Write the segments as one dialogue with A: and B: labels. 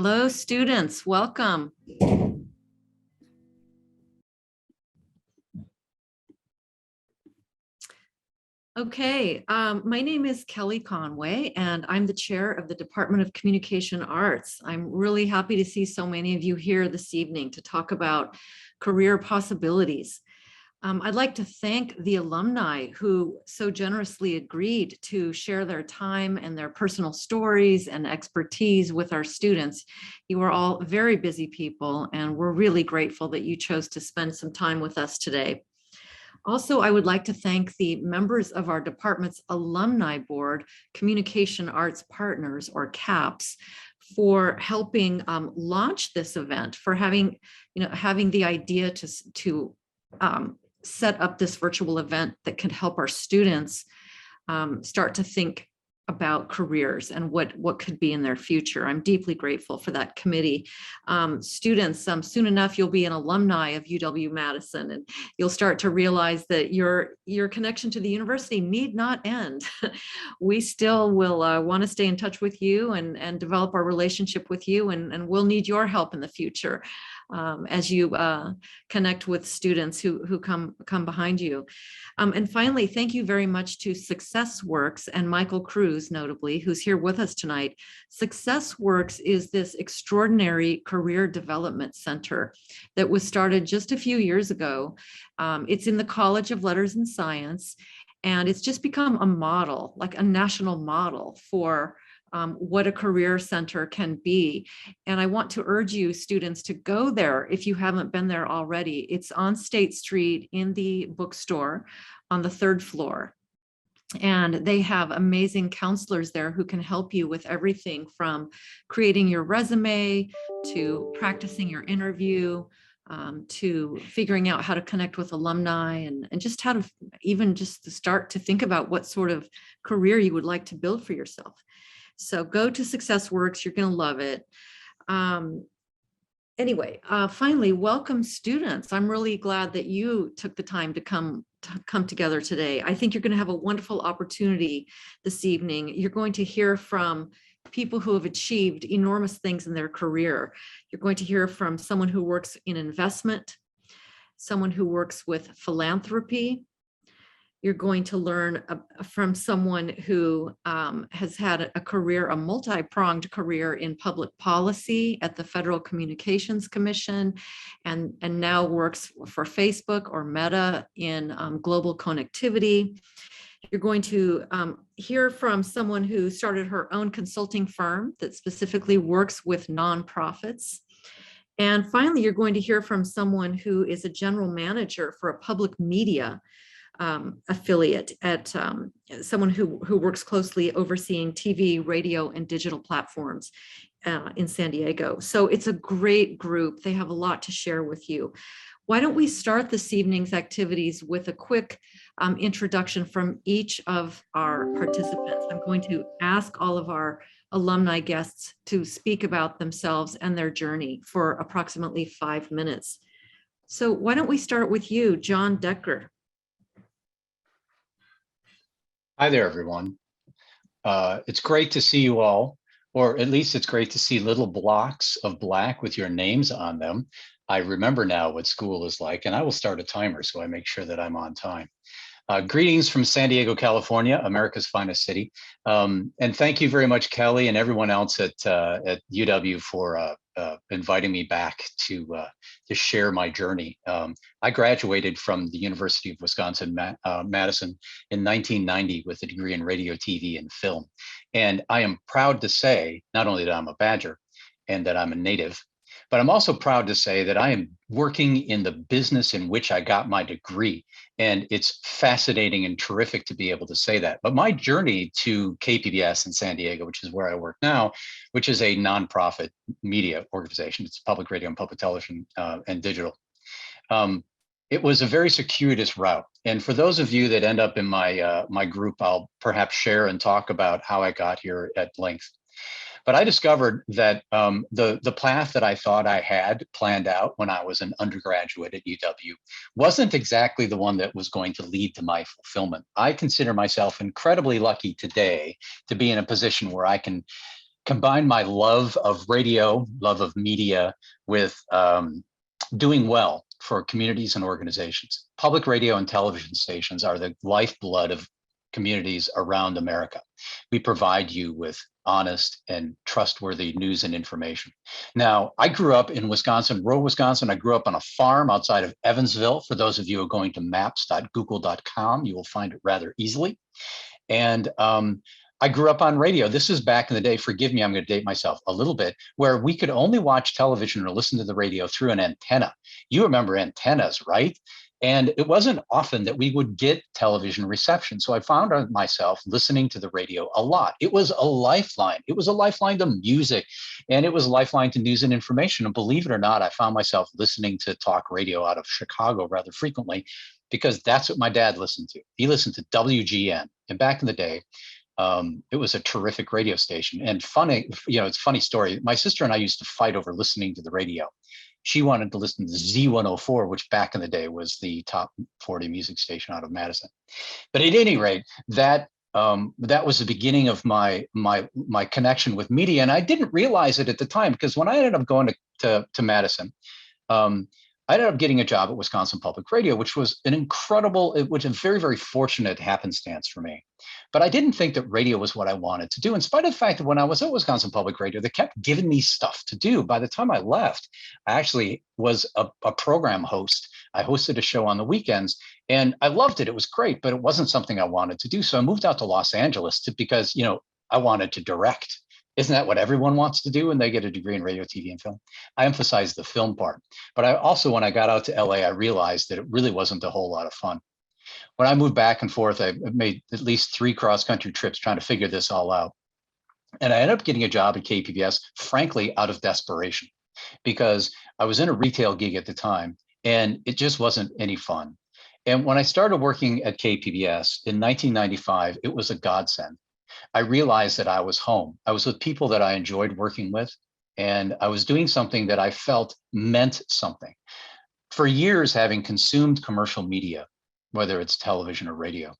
A: Hello, students. Welcome. Okay, my name is Kelly Conway, and I'm the chair of the Department of Communication Arts. I'm really happy to see so many of you here this evening to talk about career possibilities. I'd like to thank the alumni who so generously agreed to share their time and their personal stories and expertise with our students. You are all very busy people, and we're really grateful that you chose to spend some time with us today. Also, I would like to thank the members of our department's alumni board, Communication Arts Partners, or CAPS, for helping launch this event, for having the idea to set up this virtual event that can help our students start to think about careers and what could be in their future. I'm deeply grateful for that committee. Students, soon enough, you'll be an alumni of UW-Madison, and you'll start to realize that your connection to the university need not end. We still will want to stay in touch with you and develop our relationship with you, and we'll need your help in the future as you connect with students who come behind you. And finally, thank you very much to SuccessWorks and Michael Cruz, notably, who's here with us tonight. SuccessWorks is this extraordinary career development center that was started just a few years ago. It's in the College of Letters and Science, and it's just become a model, like a national model for what a career center can be. And I want to urge you, students, to go there if you haven't been there already. It's on State Street in the bookstore on the 3rd floor. And they have amazing counselors there who can help you with everything from creating your resume to practicing your interview, to figuring out how to connect with alumni and just how to even just start to think about what sort of career you would like to build for yourself. So go to SuccessWorks, you're going to love it. Anyway, finally, welcome students. I'm really glad that you took the time to come together today. I think you're going to have a wonderful opportunity this evening. You're going to hear from people who have achieved enormous things in their career. You're going to hear from someone who works in investment, someone who works with philanthropy. You're going to learn from someone who has had a career, a multi-pronged career in public policy at the Federal Communications Commission, and now works for Facebook or Meta in global connectivity. You're going to hear from someone who started her own consulting firm that specifically works with nonprofits. And finally, you're going to hear from someone who is a general manager for a public media affiliate at someone who works closely overseeing TV, radio, and digital platforms in San Diego. So it's a great group. They have a lot to share with you. Why don't we start this evening's activities with a quick introduction from each of our participants. I'm going to ask all of our alumni guests to speak about themselves and their journey for approximately 5 minutes. So why don't we start with you, John Decker?
B: Hi there, everyone. It's great to see you all, or at least it's great to see little blocks of black with your names on them. I remember now what school is like, and I will start a timer so I make sure that I'm on time. Greetings from San Diego, California, America's finest city. And thank you very much, Kelly, and everyone else at UW for inviting me back to share my journey. I graduated from the University of Wisconsin-Madison in 1990 with a degree in radio, TV, and film. And I am proud to say, not only that I'm a Badger and that I'm a native, but I'm also proud to say that I am working in the business in which I got my degree. And it's fascinating and terrific to be able to say that. But my journey to KPBS in San Diego, which is where I work now, which is a nonprofit media organization, it's public radio and public television and digital. It was a very circuitous route. And for those of you that end up in my group, I'll perhaps share and talk about how I got here at length. But I discovered that the path that I thought I had planned out when I was an undergraduate at UW wasn't exactly the one that was going to lead to my fulfillment. I consider myself incredibly lucky today to be in a position where I can combine my love of radio, love of media with doing well for communities and organizations. Public radio and television stations are the lifeblood of communities around America. We provide you with honest and trustworthy news and information. Now, I grew up in Wisconsin, rural Wisconsin. I grew up on a farm outside of Evansville. For those of you who are going to maps.google.com, you will find it rather easily. And I grew up on radio. This is back in the day, forgive me, I'm going to date myself a little bit, where we could only watch television or listen to the radio through an antenna. You remember antennas, right? And it wasn't often that we would get television reception. So I found myself listening to the radio a lot. It was a lifeline. It was a lifeline to music, and it was a lifeline to news and information. And believe it or not, I found myself listening to talk radio out of Chicago rather frequently, because that's what my dad listened to. He listened to WGN. And back in the day, it was a terrific radio station. And funny, it's a funny story. My sister and I used to fight over listening to the radio. She wanted to listen to Z104, which back in the day was the top 40 music station out of Madison. But at any rate, that was the beginning of my connection with media. And I didn't realize it at the time, because when I ended up going to Madison, I ended up getting a job at Wisconsin Public Radio, which was a very, very fortunate happenstance for me. But I didn't think that radio was what I wanted to do, in spite of the fact that when I was at Wisconsin Public Radio, they kept giving me stuff to do. By the time I left, I actually was a program host. I hosted a show on the weekends, and I loved it. It was great, but it wasn't something I wanted to do. So I moved out to Los Angeles because, I wanted to direct. Isn't that what everyone wants to do when they get a degree in radio, TV, and film? I emphasized the film part. But I also, when I got out to LA, I realized that it really wasn't a whole lot of fun. When I moved back and forth, I made at least 3 cross-country trips trying to figure this all out. And I ended up getting a job at KPBS, frankly, out of desperation, because I was in a retail gig at the time, and it just wasn't any fun. And when I started working at KPBS in 1995, it was a godsend. I realized that I was home. I was with people that I enjoyed working with, and I was doing something that I felt meant something. For years, having consumed commercial media, whether it's television or radio,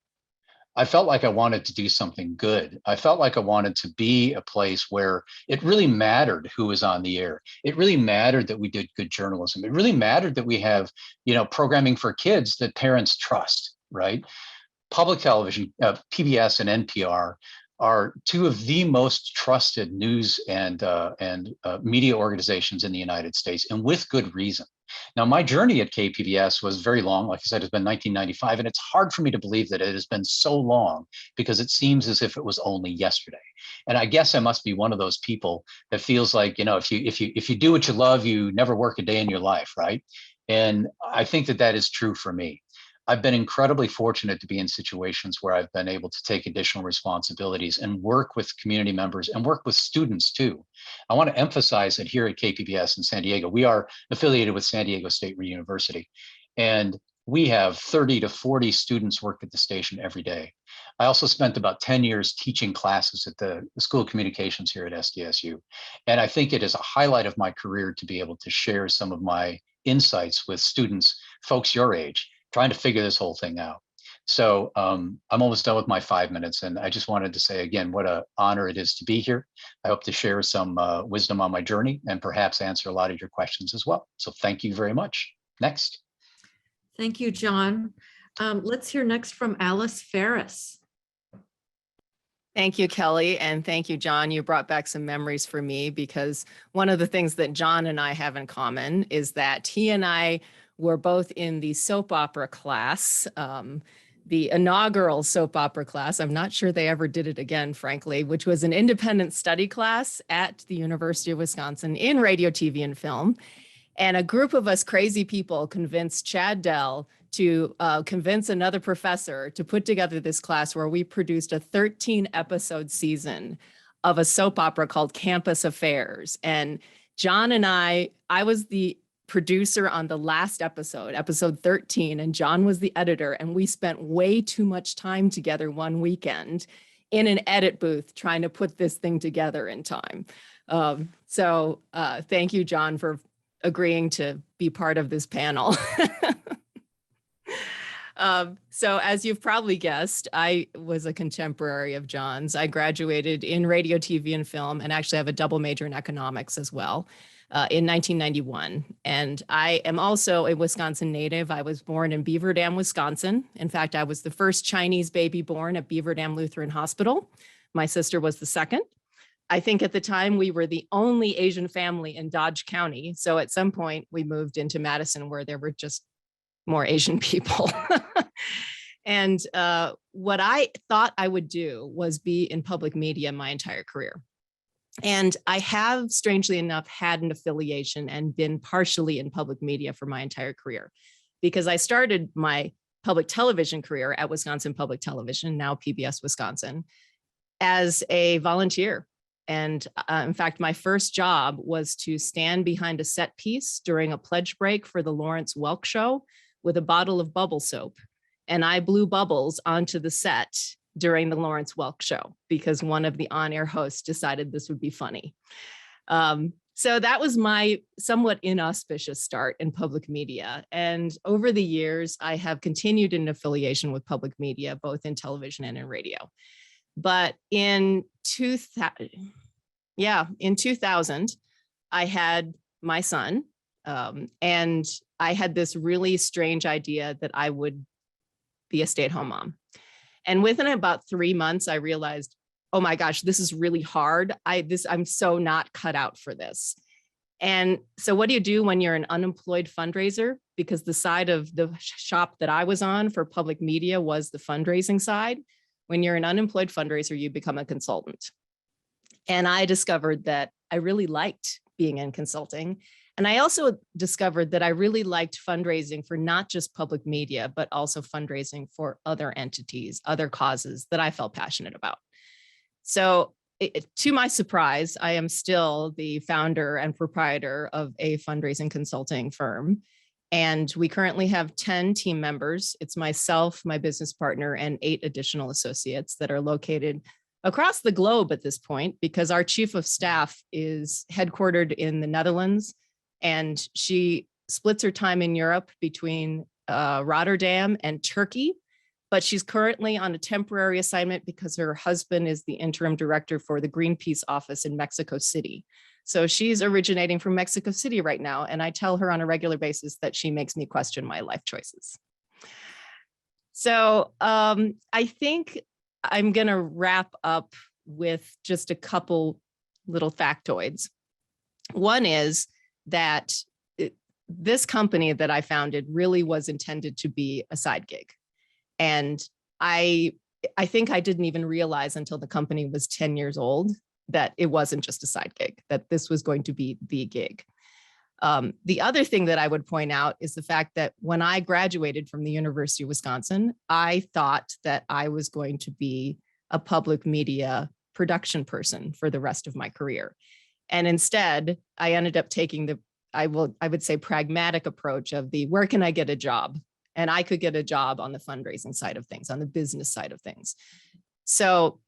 B: I felt like I wanted to do something good. I felt like I wanted to be a place where it really mattered who was on the air. It really mattered that we did good journalism. It really mattered that we have, programming for kids that parents trust, right? Public television, PBS and NPR, are 2 of the most trusted news and media organizations in the United States, and with good reason. Now, my journey at KPBS was very long. Like I said, it's been 1995, and it's hard for me to believe that it has been so long, because it seems as if it was only yesterday. And I guess I must be one of those people that feels like, if you do what you love, you never work a day in your life, right? And I think that is true for me. I've been incredibly fortunate to be in situations where I've been able to take additional responsibilities and work with community members and work with students too. I want to emphasize that here at KPBS in San Diego, we are affiliated with San Diego State University, and we have 30 to 40 students work at the station every day. I also spent about 10 years teaching classes at the School of Communications here at SDSU. And I think it is a highlight of my career to be able to share some of my insights with students, folks your age, trying to figure this whole thing out. So I'm almost done with my 5 minutes, and I just wanted to say again, what an honor it is to be here. I hope to share some wisdom on my journey and perhaps answer a lot of your questions as well. So thank you very much. Next.
A: Thank you, John. Let's hear next from Alice Ferris.
C: Thank you, Kelly, and thank you, John. You brought back some memories for me, because one of the things that John and I have in common is that he and I were both in the soap opera class, the inaugural soap opera class. I'm not sure they ever did it again, frankly, which was an independent study class at the University of Wisconsin in radio, TV, and film. And a group of us crazy people convinced Chad Dell to convince another professor to put together this class where we produced a 13-episode season of a soap opera called Campus Affairs. And John and I was the producer on the last episode, episode 13, and John was the editor, and we spent way too much time together one weekend in an edit booth trying to put this thing together in time. So thank you, John, for agreeing to be part of this panel. So as you've probably guessed, I was a contemporary of John's. I graduated in radio, TV, and film, and actually have a double major in economics as well in 1991. And I am also a Wisconsin native. I was born in Beaver Dam, Wisconsin. In fact, I was the first Chinese baby born at Beaver Dam Lutheran Hospital. My sister was the second. I think at the time we were the only Asian family in Dodge County. So at some point we moved into Madison where there were just more Asian people. And what I thought I would do was be in public media my entire career. And I have, strangely enough, had an affiliation and been partially in public media for my entire career, because I started my public television career at Wisconsin Public Television, now PBS Wisconsin, as a volunteer. And in fact, my first job was to stand behind a set piece during a pledge break for the Lawrence Welk Show with a bottle of bubble soap. And I blew bubbles onto the set during the Lawrence Welk Show because one of the on-air hosts decided this would be funny. So that was my somewhat inauspicious start in public media. And over the years, I have continued in affiliation with public media, both in television and in radio. But in 2000, I had my son, and I had this really strange idea that I would be a stay-at-home mom. And within about 3 months, I realized, oh my gosh, this is really hard. I'm so not cut out for this. And so what do you do when you're an unemployed fundraiser? Because the side of the shop that I was on for public media was the fundraising side. When you're an unemployed fundraiser, you become a consultant. And I discovered that I really liked being in consulting. And I also discovered that I really liked fundraising for not just public media, but also fundraising for other entities, other causes that I felt passionate about. So to my surprise, I am still the founder and proprietor of a fundraising consulting firm. And we currently have 10 team members. It's myself, my business partner, and 8 additional associates that are located across the globe at this point, because our chief of staff is headquartered in the Netherlands, and she splits her time in Europe between Rotterdam and Turkey. But she's currently on a temporary assignment because her husband is the interim director for the Greenpeace office in Mexico City. So she's originating from Mexico City right now. And I tell her on a regular basis that she makes me question my life choices. So I think I'm going to wrap up with just a couple little factoids. One is that this company that I founded really was intended to be a side gig. And I think I didn't even realize until the company was 10 years old that it wasn't just a side gig, that this was going to be the gig. The other thing that I would point out is the fact that when I graduated from the University of Wisconsin, I thought that I was going to be a public media production person for the rest of my career. And instead, I ended up taking I would say pragmatic approach of where can I get a job? And I could get a job on the fundraising side of things, on the business side of things. So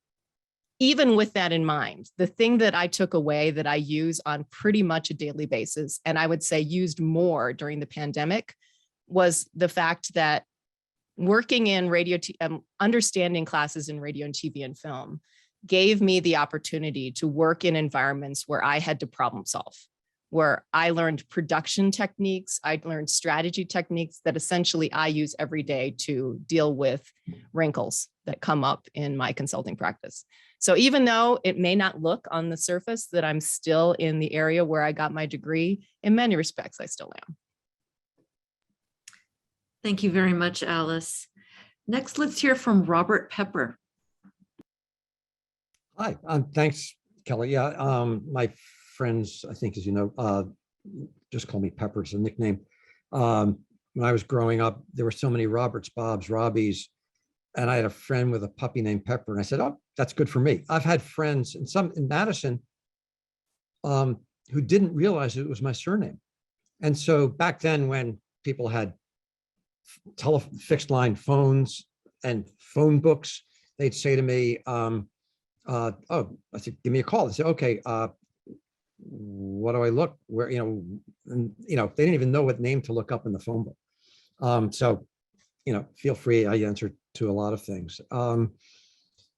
C: even with that in mind, the thing that I took away that I use on pretty much a daily basis, and I would say used more during the pandemic, was the fact that working in understanding classes in radio and TV and film gave me the opportunity to work in environments where I had to problem solve, where I learned production techniques, I learned strategy techniques that essentially I use every day to deal with wrinkles that come up in my consulting practice. So even though it may not look on the surface that I'm still in the area where I got my degree, in many respects, I still am.
A: Thank you very much, Alice. Next, let's hear from Robert Pepper.
D: Hi, thanks, Kelly. Yeah, my friends, I think, as you know, just call me Pepper. It's a nickname. When I was growing up, there were so many Roberts, Bobs, Robbies, and I had a friend with a puppy named Pepper, and I said, "Oh, that's good for me." I've had friends, and some in Madison, who didn't realize it was my surname. And so back then, when people had fixed line phones and phone books, they'd say to me, "Oh," I said, "Give me a call." They said, "Okay, what do I look where?" And, they didn't even know what name to look up in the phone book. So feel free. I answer to a lot of things.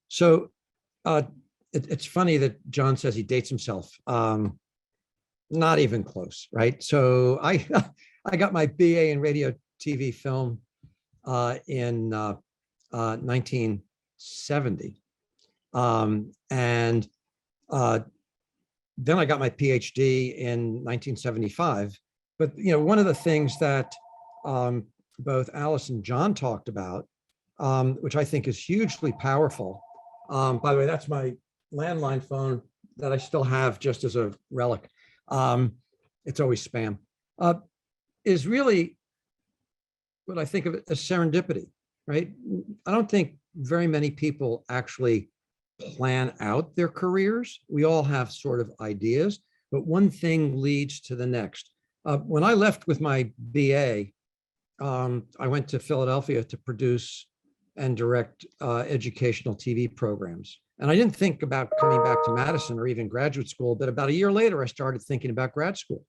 D: So it's funny that John says he dates himself. Not even close, right? So I I got my BA in radio, TV, film in 1970, and then I got my PhD in 1975. But one of the things that both Alice and John talked about, which I think is hugely powerful. By the way, that's my landline phone that I still have just as a relic. It's always spam. Is really what I think of as serendipity, right? I don't think very many people actually plan out their careers. We all have sort of ideas, but one thing leads to the next. When I left with my BA, I went to Philadelphia to produce and direct educational TV programs. And I didn't think about coming back to Madison or even graduate school, but about a year later, I started thinking about grad school.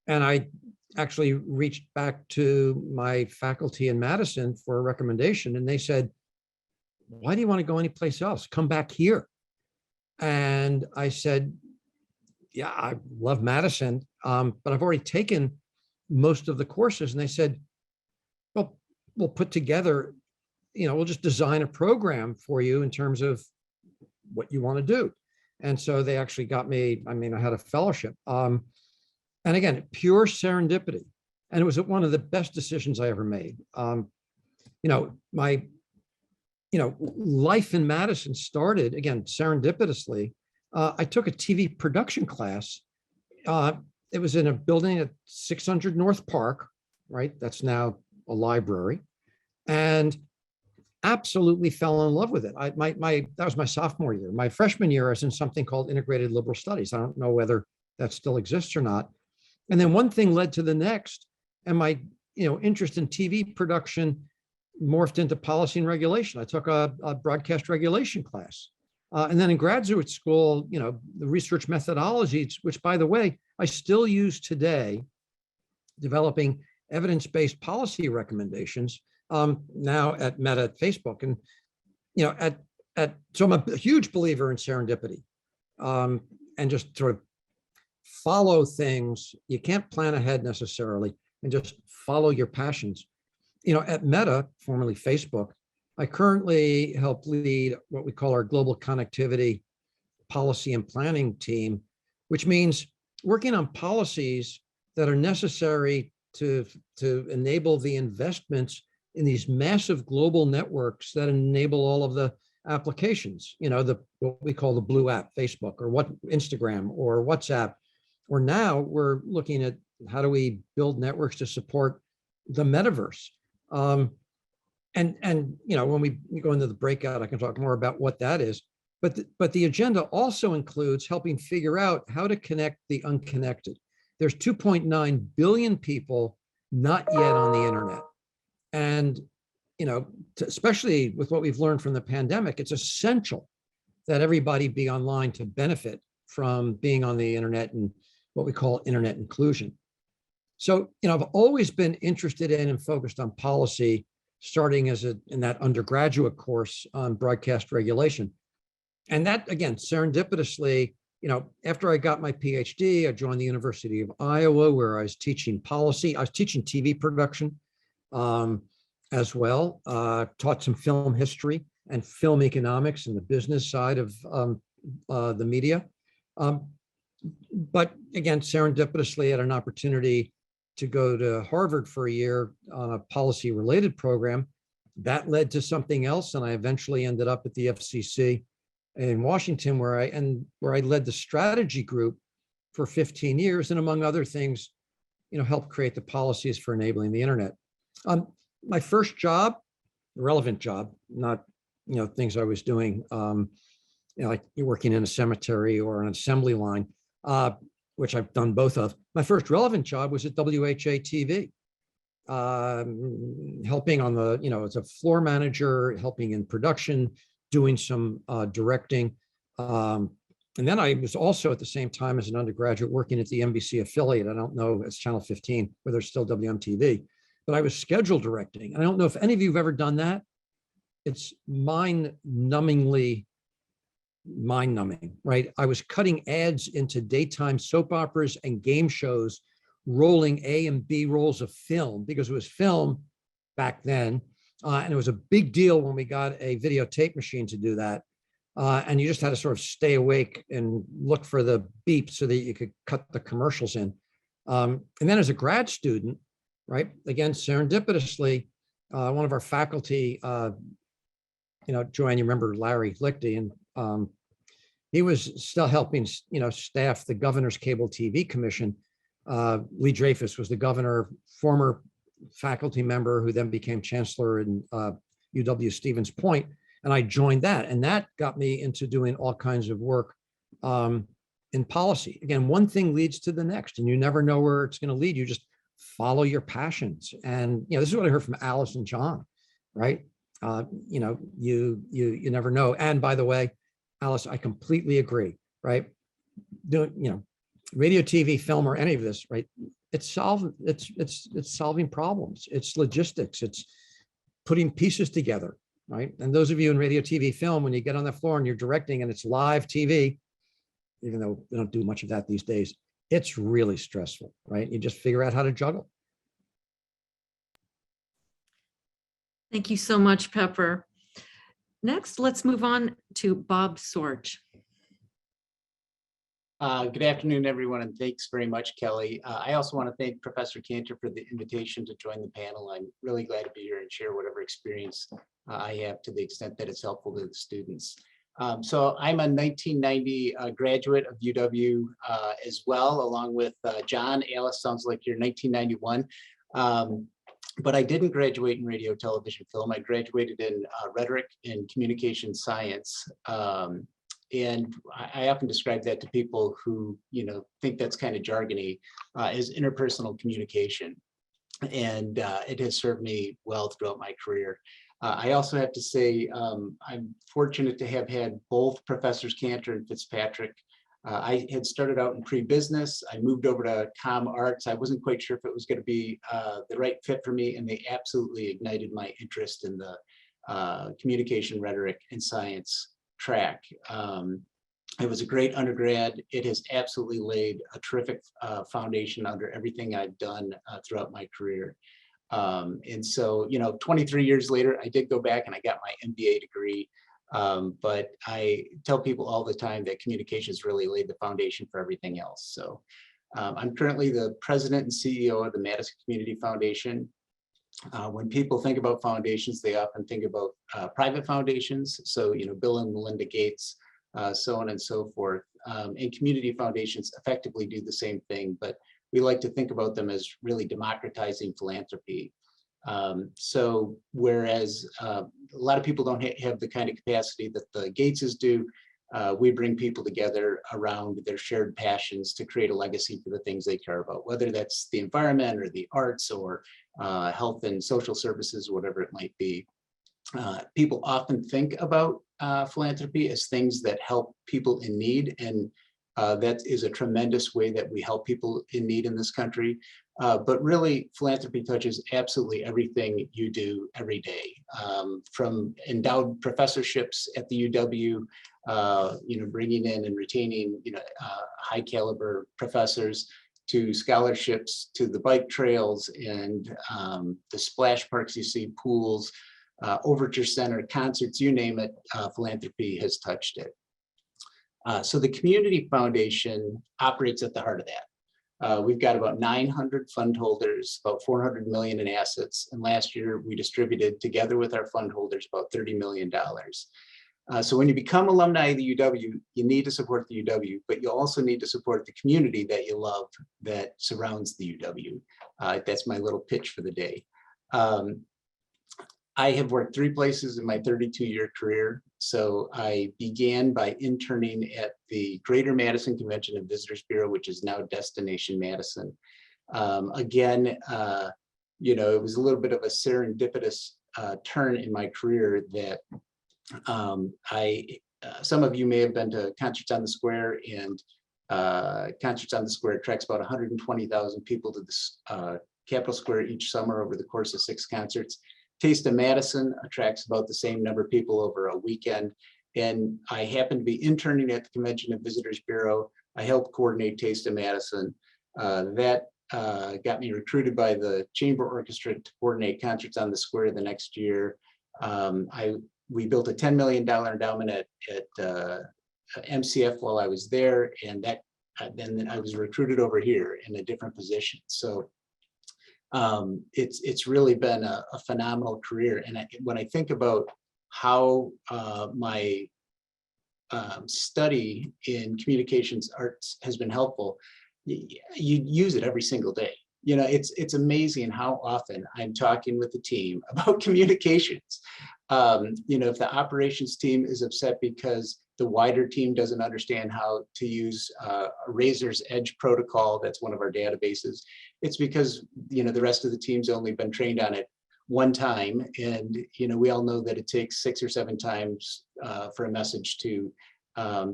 D: And I actually reached back to my faculty in Madison for a recommendation. And they said, why do you want to go anyplace else? Come back here. And I said, yeah, I love Madison, but I've already taken most of the courses. And they said, well, we'll put together, we'll just design a program for you in terms of what you want to do. And so they actually got me, I had a fellowship. And again, pure serendipity. And it was one of the best decisions I ever made. My life in Madison started, again, serendipitously. I took a TV production class. It was in a building at 600 North Park, right? That's now a library. And absolutely fell in love with it. That was my sophomore year. My freshman year, I was in something called Integrated Liberal Studies. I don't know whether that still exists or not. And then one thing led to the next, and my interest in TV production morphed into policy and regulation. I took a broadcast regulation class. And then in graduate school, the research methodologies, which, by the way, I still use today, developing evidence-based policy recommendations, now at Meta at Facebook. And, so I'm a huge believer in serendipity, and just sort of follow things. You can't plan ahead necessarily, and just follow your passions. At Meta, formerly Facebook, I currently help lead what we call our global connectivity policy and planning team, which means working on policies that are necessary to enable the investments in these massive global networks that enable all of the applications, what we call the blue app, Facebook, or Instagram or WhatsApp. Or now we're looking at how do we build networks to support the metaverse. And when we go into the breakout, I can talk more about what that is. But the agenda also includes helping figure out how to connect the unconnected. There's 2.9 billion people not yet on the internet. And, especially with what we've learned from the pandemic, it's essential that everybody be online to benefit from being on the internet and what we call internet inclusion. So, I've always been interested in and focused on policy, starting in that undergraduate course on broadcast regulation. And that, again, serendipitously, after I got my PhD, I joined the University of Iowa, where I was teaching policy. I was teaching TV production as well, taught some film history and film economics and the business side of the media. But again, serendipitously, I had an opportunity to go to Harvard for a year on a policy-related program. That led to something else, and I eventually ended up at the FCC in Washington, where I led the strategy group for 15 years, and among other things, helped create the policies for enabling the internet. My first job, relevant job, not things I was doing, like working in a cemetery or an assembly line, which I've done both of. My first relevant job was at WHA TV, helping on as a floor manager, helping in production, doing some directing. And then I was also at the same time as an undergraduate working at the NBC affiliate. I don't know, it's Channel 15, whether it's still WMTV, but I was schedule directing. And I don't know if any of you have ever done that. It's mind-numbing, right? I was cutting ads into daytime soap operas and game shows, rolling A and B rolls of film because it was film back then. And it was a big deal when we got a videotape machine to do that. And you just had to sort of stay awake and look for the beep so that you could cut the commercials in. And then as a grad student, right, again, serendipitously, one of our faculty, Joanne, you remember Larry Lichty, and he was still helping, staff the governor's cable TV commission. Lee Dreyfus was the governor, former faculty member who then became chancellor in UW Stevens Point. And I joined that. And that got me into doing all kinds of work in policy. Again, one thing leads to the next, and you never know where it's going to lead. You just follow your passions. And, this is what I heard from Alice and John, right? You never know. And by the way, Alice, I completely agree, right? Doing, radio, TV, film, or any of this, right? It's solving problems. It's logistics. It's putting pieces together, right? And those of you in radio, TV, film, when you get on the floor and you're directing and it's live TV, even though we don't do much of that these days, it's really stressful, right? You just figure out how to juggle.
A: Thank you so much, Pepper. Next, let's move on to Bob Sorge.
E: Good afternoon, everyone, and thanks very much, Kelly. I also want to thank Professor Cantor for the invitation to join the panel. I'm really glad to be here and share whatever experience I have to the extent that it's helpful to the students. So I'm a 1990 graduate of UW as well, along with John. Alice, sounds like you're 1991. But I didn't graduate in radio, television, film. I graduated in rhetoric and communication science. And I often describe that to people who, think that's kind of jargony, as interpersonal communication. And it has served me well throughout my career. I also have to say, I'm fortunate to have had both Professors Cantor and Fitzpatrick. I had started out in pre-business. I moved over to Comm Arts. I wasn't quite sure if it was going to be the right fit for me, and they absolutely ignited my interest in the communication, rhetoric, and science track. It was a great undergrad. It has absolutely laid a terrific foundation under everything I've done throughout my career. And so, 23 years later, I did go back and I got my MBA degree. But I tell people all the time that communications really laid the foundation for everything else. So I'm currently the president and CEO of the Madison Community Foundation. When people think about foundations, they often think about private foundations. So, Bill and Melinda Gates, so on and so forth. And community foundations effectively do the same thing, but we like to think about them as really democratizing philanthropy. So whereas a lot of people don't have the kind of capacity that the Gateses do, we bring people together around their shared passions to create a legacy for the things they care about, whether that's the environment or the arts or health and social services, whatever it might be. People often think about philanthropy as things that help people in need, and that is a tremendous way that we help people in need in this country. But really, philanthropy touches absolutely everything you do every day, from endowed professorships at the UW, bringing in and retaining, high caliber professors, to scholarships, to the bike trails and the splash parks you see, pools, Overture Center, concerts, you name it, philanthropy has touched it. So the Community Foundation operates at the heart of that. We've got about 900 fund holders, about 400 million in assets. And last year we distributed, together with our fund holders, about $30 million. So when you become alumni of the UW, you need to support the UW, but you also need to support the community that you love that surrounds the UW. That's my little pitch for the day. I have worked 3 places in my 32-year career. So I began by interning at the Greater Madison Convention and Visitors Bureau, which is now Destination Madison. Again, it was a little bit of a serendipitous turn in my career that some of you may have been to Concerts on the Square, and Concerts on the Square attracts about 120,000 people to this Capitol Square each summer over the course of 6 concerts. Taste of Madison attracts about the same number of people over a weekend. And I happen to be interning at the Convention and Visitors Bureau. I helped coordinate Taste of Madison. That got me recruited by the Chamber Orchestra to coordinate concerts on the square the next year. We built a $10 million endowment at MCF while I was there, and that then I was recruited over here in a different position. So it's really been a phenomenal career. And when I think about how my study in communications arts has been helpful, you use it every single day. You know, it's amazing how often I'm talking with the team about communications. You know, if the operations team is upset because the wider team doesn't understand how to use a Razor's Edge protocol, that's one of our databases, it's because, you know, the rest of the team's only been trained on it one time. And, you know, we all know that it takes 6 or 7 times for a message to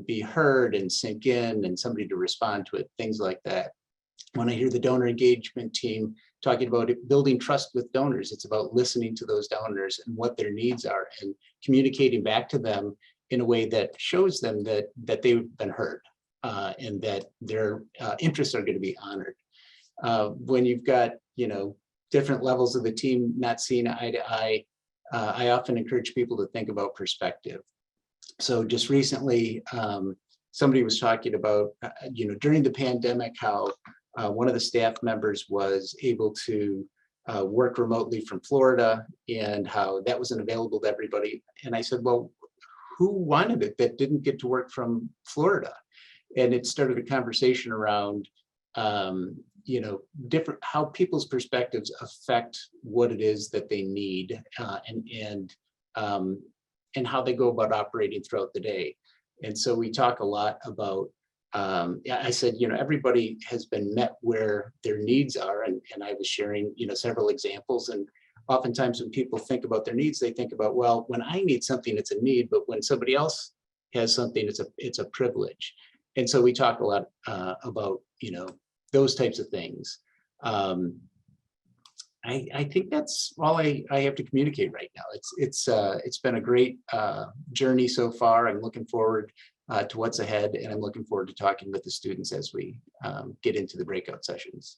E: be heard and sink in and somebody to respond to it, things like that. When I hear the donor engagement team talking about it, building trust with donors, it's about listening to those donors and what their needs are and communicating back to them in a way that shows them that they've been heard and that their interests are going to be honored. When you've got, you know, different levels of the team not seeing eye to eye, I often encourage people to think about perspective. So just recently, somebody was talking about, you know, during the pandemic, how one of the staff members was able to work remotely from Florida and how that wasn't available to everybody. And I said, well, who wanted it that didn't get to work from Florida? And it started a conversation around, you know, how people's perspectives affect what it is that they need and how they go about operating throughout the day. And so we talk a lot about, I said, you know, everybody has been met where their needs are. And I was sharing, you know, several examples. And oftentimes when people think about their needs, they think about, well, when I need something, it's a need, but when somebody else has something, it's a privilege. And so we talk a lot about, you know, those types of things. I think that's all I have to communicate right now. It's been a great journey so far. I'm looking forward to what's ahead, and I'm looking forward to talking with the students as we get into the breakout sessions.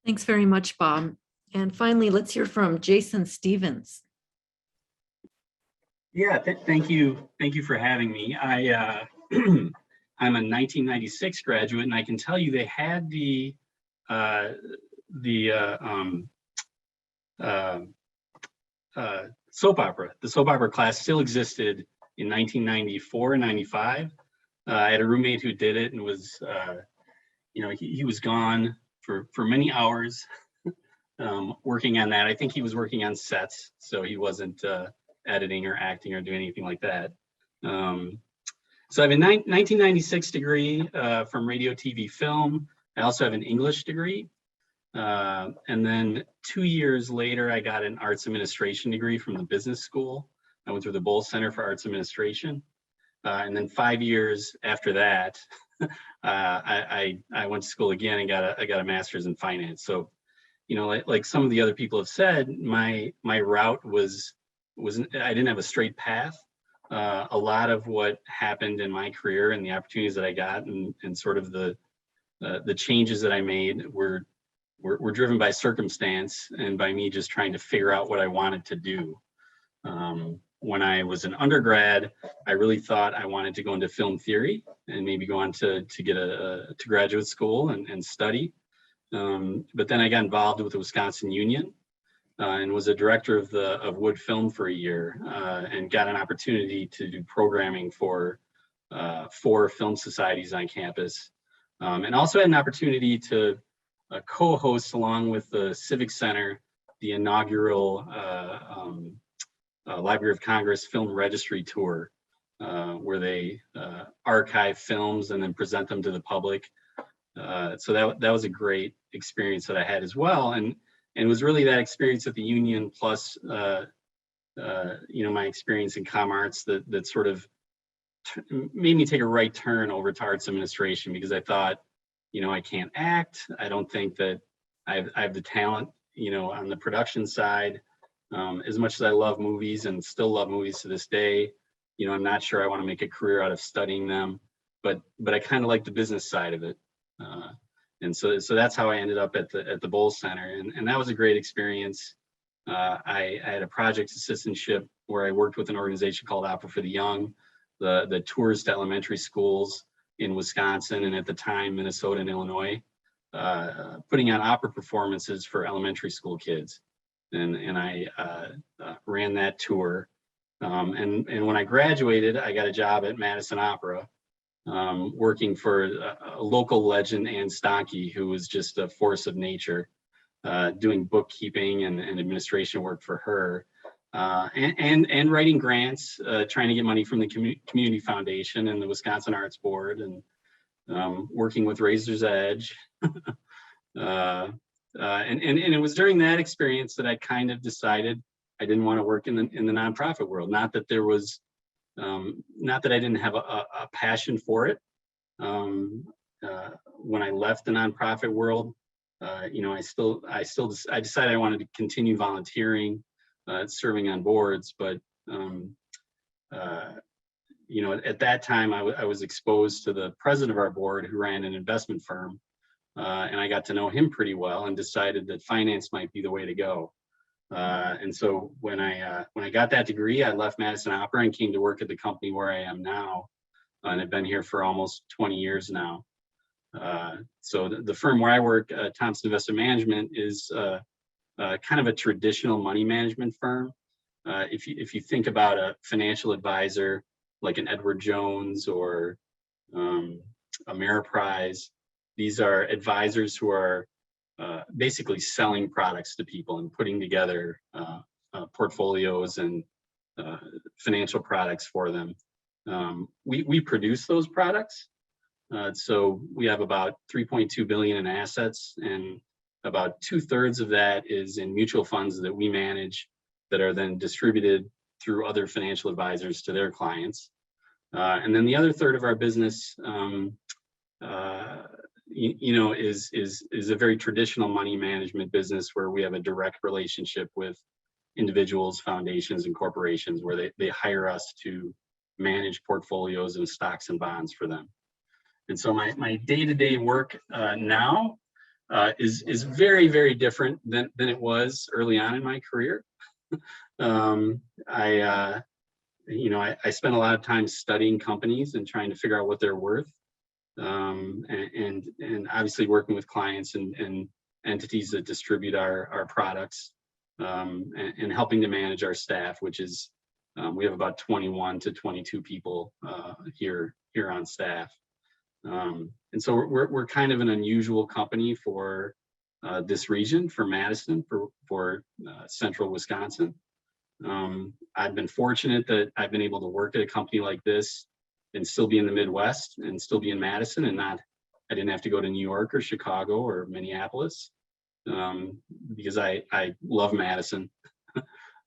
A: Thanks very much, Bob. And finally, let's hear from Jason Stevens.
F: Yeah, thank you. Thank you for having me. I'm a 1996 graduate, and I can tell you they had the soap opera. The soap opera class still existed in 1994 and 95. I had a roommate who did it and was, you know, he was gone for many hours working on that. I think he was working on sets, so he wasn't editing or acting or doing anything like that. So I have a 1996 degree from radio, TV, film. I also have an English degree. And then 2 years later, I got an arts administration degree from the business school. I went through the Bowles Center for Arts Administration. And then 5 years after that, I went to school again and I got a master's in finance. So, you know, like some of the other people have said, my route I didn't have a straight path. A lot of what happened in my career and the opportunities that I got and sort of the changes that I made were driven by circumstance and by me just trying to figure out what I wanted to do. When I was an undergrad, I really thought I wanted to go into film theory and maybe go on to get to graduate school and study. But then I got involved with the Wisconsin Union and was a director of Wood Film for a year and got an opportunity to do programming for 4 film societies on campus. And also had an opportunity to co-host along with the Civic Center, the inaugural Library of Congress Film Registry Tour, where they archive films and then present them to the public. So that was a great experience that I had as well. And it was really that experience at the Union plus, you know, my experience in Comm Arts that sort of made me take a right turn over to arts administration, because I thought, you know, I can't act. I don't think that I have the talent, on the production side. As much as I love movies and still love movies to this day, I'm not sure I want to make a career out of studying them, but I kind of like the business side of it. And so that's how I ended up at the Bowles Center, and that was a great experience. I had a project assistantship where I worked with an organization called Opera for the Young, the tours to elementary schools in Wisconsin and at the time Minnesota and Illinois, putting on opera performances for elementary school kids, and I ran that tour. And when I graduated, I got a job at Madison Opera, working for a local legend, Ann Stonkey, who was just a force of nature, doing bookkeeping and administration work for her, and writing grants, trying to get money from the community foundation and the Wisconsin Arts Board, and working with Razor's Edge. And it was during that experience that I kind of decided I didn't want to work in the nonprofit world. Not that there was, not that I didn't have a passion for it. When I left the nonprofit world, I decided I wanted to continue volunteering, serving on boards, but at that time I was exposed to the president of our board, who ran an investment firm, and I got to know him pretty well and decided that finance might be the way to go. And so when I got that degree, I left Madison Opera and came to work at the company where I am now, and I've been here for almost 20 years now. So the firm where I work, Thompson Investment Management, is kind of a traditional money management firm. If you think about a financial advisor like an Edward Jones or Ameriprise, these are advisors who are basically selling products to people and putting together portfolios and financial products for them. We produce those products. So we have about 3.2 billion in assets, and about 2/3 of that is in mutual funds that we manage, that are then distributed through other financial advisors to their clients. And then the other third of our business, is a very traditional money management business, where we have a direct relationship with individuals, foundations, and corporations, where they hire us to manage portfolios of stocks and bonds for them. And so my day-to-day work now is very, very different than it was early on in my career. I spent a lot of time studying companies and trying to figure out what they're worth, and obviously working with clients and entities that distribute our products, and helping to manage our staff, which is we have about 21 to 22 people here on staff. And so we're kind of an unusual company for this region, for Madison, for central Wisconsin. I've been fortunate that I've been able to work at a company like this and still be in the Midwest and still be in Madison, and I didn't have to go to New York or Chicago or Minneapolis, because I love Madison.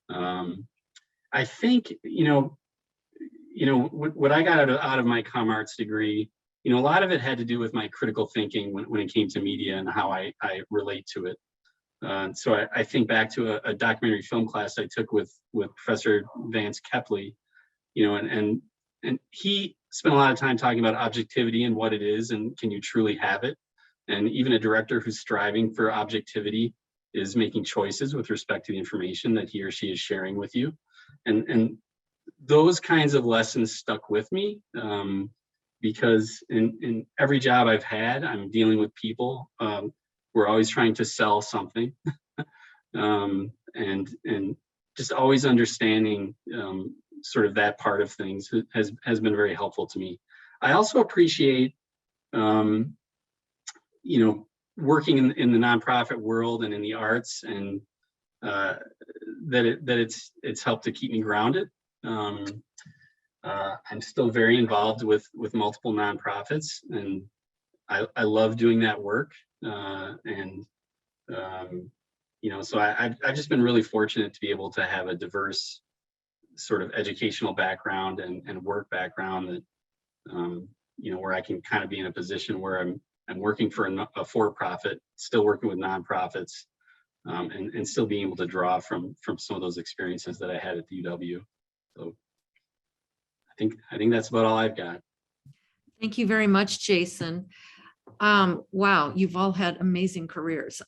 F: I think, what I got out of my Comm Arts degree, a lot of it had to do with my critical thinking when it came to media and how I relate to it. So I think back to a documentary film class I took with Professor Vance Kepley, and he spent a lot of time talking about objectivity and what it is, and can you truly have it? And even a director who's striving for objectivity is making choices with respect to the information that he or she is sharing with you. And those kinds of lessons stuck with me, because in every job I've had, I'm dealing with people. We're always trying to sell something, and just always understanding sort of that part of things has been very helpful to me. I also appreciate, working in the nonprofit world and in the arts, and that it's helped to keep me grounded. I'm still very involved with multiple nonprofits, and I love doing that work. So I've just been really fortunate to be able to have a diverse sort of educational background and work background that, where I can kind of be in a position where I'm working for a for-profit, still working with nonprofits, and still being able to draw from some of those experiences that I had at the UW. So I think that's about all I've got.
A: Thank you very much, Jason. Wow, you've all had amazing careers.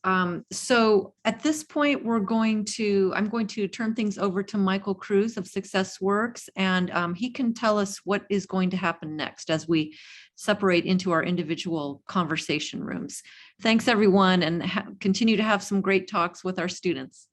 A: So at this point, I'm going to turn things over to Michael Cruz of SuccessWorks, and he can tell us what is going to happen next as we separate into our individual conversation rooms. Thanks, everyone, and continue to have some great talks with our students.